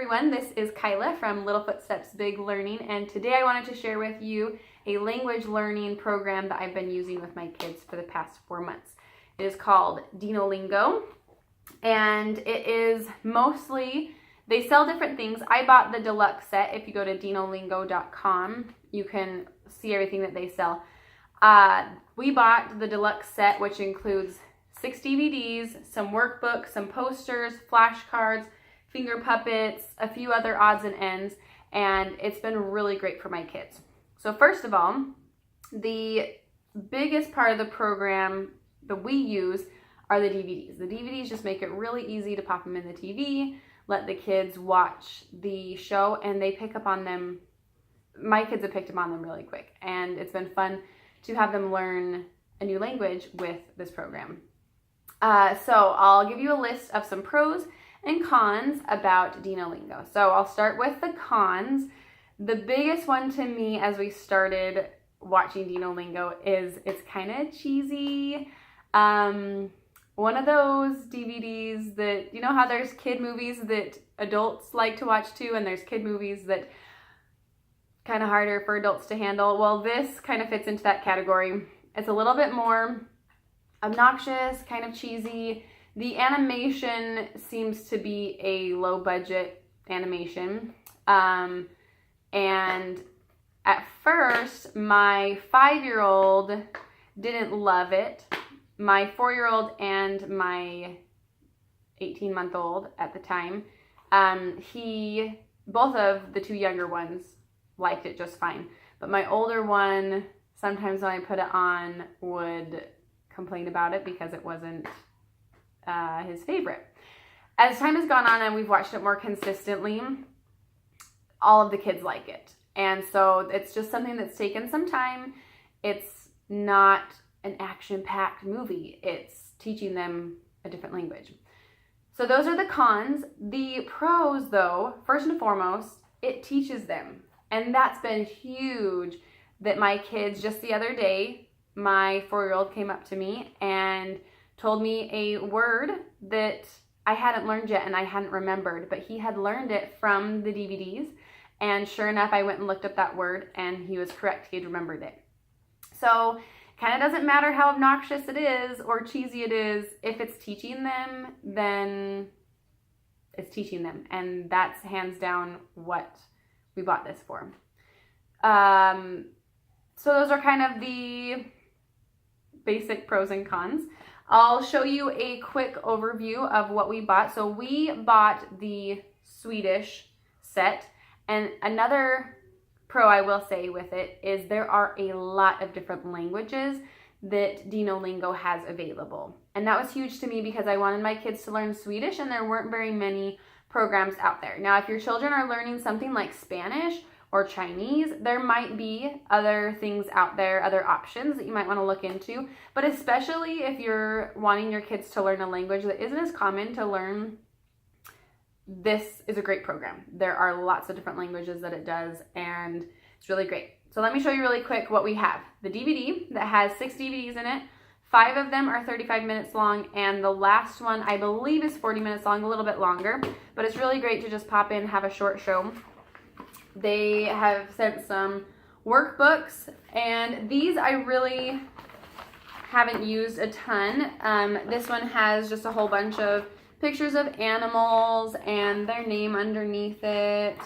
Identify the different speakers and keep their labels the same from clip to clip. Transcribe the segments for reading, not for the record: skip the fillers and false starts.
Speaker 1: everyone, this is Kyla from Little Footsteps Big Learning, and today I wanted to share with you a language learning program that I've been using with my kids for the past 4 months. It is called Dino Lingo, and it is mostly, they sell different things. I bought the deluxe set. If you go to dinolingo.com, you can see everything that they sell. We bought the deluxe set, which includes 6 DVDs, some workbooks, some posters, flashcards, finger puppets, a few other odds and ends, and it's been really great for my kids. So first of all, the biggest part of the program that we use are the DVDs. The DVDs just make it really easy to pop them in the TV, let the kids watch the show, and they pick up on them. My kids have picked up on them really quick, and it's been fun to have them learn a new language with this program. So I'll give you a list of some pros and cons about Dino Lingo. So I'll start with the cons. The biggest one to me as we started watching Dino Lingo is it's kind of cheesy. One of those DVDs that, you know how there's kid movies that adults like to watch too, and there's kid movies that kind of harder for adults to handle? Well, this kind of fits into that category. It's a little bit more obnoxious, kind of cheesy. The animation seems to be a low budget animation. And at first, my 5-year-old didn't love it. My 4-year-old and my 18-month-old at the time, both of the 2 younger ones liked it just fine. But my older one, sometimes when I put it on, would complain about it because it wasn't his favorite. As time has gone on and we've watched it more consistently, all of the kids like it. And so it's just something that's taken some time. It's not an action-packed movie. It's teaching them a different language. So those are the cons. The pros, though, first and foremost, it teaches them. And that's been huge, that my kids, just the other day, my 4-year-old came up to me and told me a word that I hadn't learned yet and I hadn't remembered, but he had learned it from the DVDs. And sure enough, I went and looked up that word and he was correct. He had remembered it. So kind of doesn't matter how obnoxious it is or cheesy it is. If it's teaching them, then it's teaching them. And that's hands down what we bought this for. So those are kind of the basic pros and cons. I'll show you a quick overview of what we bought. So we bought the Swedish set, and another pro I will say with it is there are a lot of different languages that Dino Lingo has available. And that was huge to me because I wanted my kids to learn Swedish and there weren't very many programs out there. Now, if your children are learning something like Spanish or Chinese, there might be other things out there, other options that you might want to look into. But especially if you're wanting your kids to learn a language that isn't as common to learn, this is a great program. There are lots of different languages that it does, and it's really great. So let me show you really quick what we have. The DVD that has 6 DVDs in it. 5 of them are 35 minutes long, and the last one I believe is 40 minutes long, a little bit longer. But it's really great to just pop in, have a short show. They have sent some workbooks, and these I really haven't used a ton. This one has just a whole bunch of pictures of animals and their name underneath it.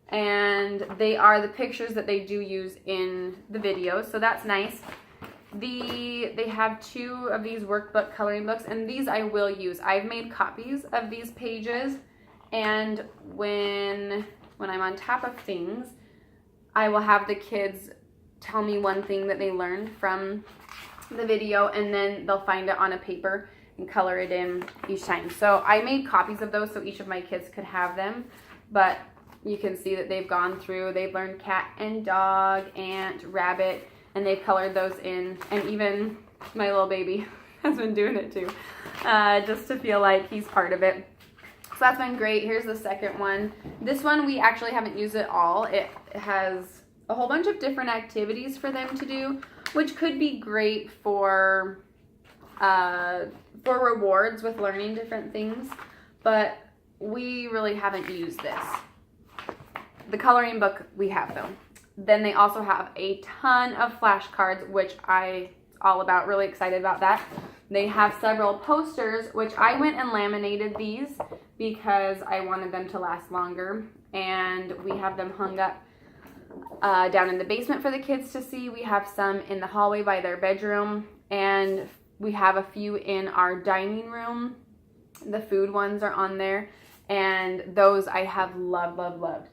Speaker 1: And they are the pictures that they do use in the videos, so that's nice. They have 2 of these workbook coloring books, and these I will use. I've made copies of these pages, and when I'm on top of things, I will have the kids tell me one thing that they learned from the video, and then they'll find it on a paper and color it in each time. So I made copies of those so each of my kids could have them, but you can see that they've gone through, they've learned cat and dog, ant, rabbit, and they've colored those in, and even my little baby has been doing it too, just to feel like he's part of it. So that's been great. Here's the second one. This one we actually haven't used at all. It has a whole bunch of different activities for them to do, which could be great for rewards with learning different things. But we really haven't used this. The coloring book we have though. Then they also have a ton of flashcards, which I all about, really excited about that. They have several posters, which I went and laminated these because I wanted them to last longer. And we have them hung up down in the basement for the kids to see. We have some in the hallway by their bedroom, and we have a few in our dining room. The food ones are on there, and those I have loved, loved, loved.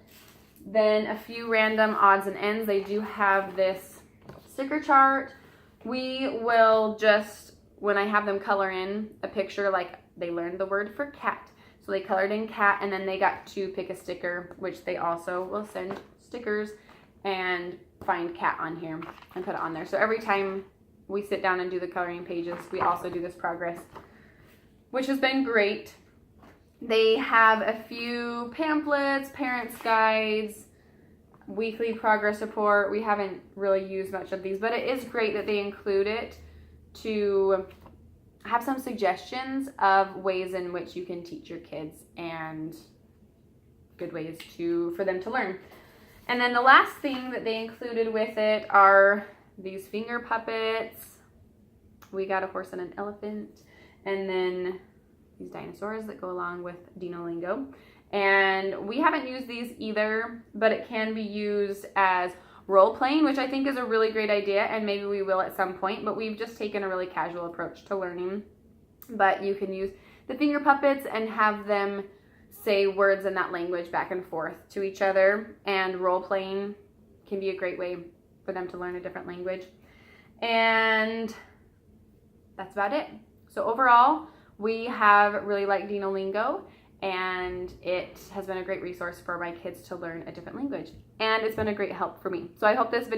Speaker 1: Then a few random odds and ends. They do have this sticker chart. We will just, when I have them color in a picture, like they learned the word for cat. So they colored in cat, and then they got to pick a sticker, which they also will send stickers and find cat on here and put it on there. So every time we sit down and do the coloring pages, we also do this progress, which has been great. They have a few pamphlets, parents' guides, weekly progress report. We haven't really used much of these, but it is great that they include it to have some suggestions of ways in which you can teach your kids and good ways for them to learn. And then the last thing that they included with it are these finger puppets. We got a horse and an elephant, and then these dinosaurs that go along with Dino Lingo. And we haven't used these either, but it can be used as role playing, which I think is a really great idea, and maybe we will at some point, but we've just taken a really casual approach to learning. But you can use the finger puppets and have them say words in that language back and forth to each other, and role playing can be a great way for them to learn a different language. And that's about it. So overall, we have really liked Dino Lingo, and it has been a great resource for my kids to learn a different language, and it's been a great help for me. So I hope this video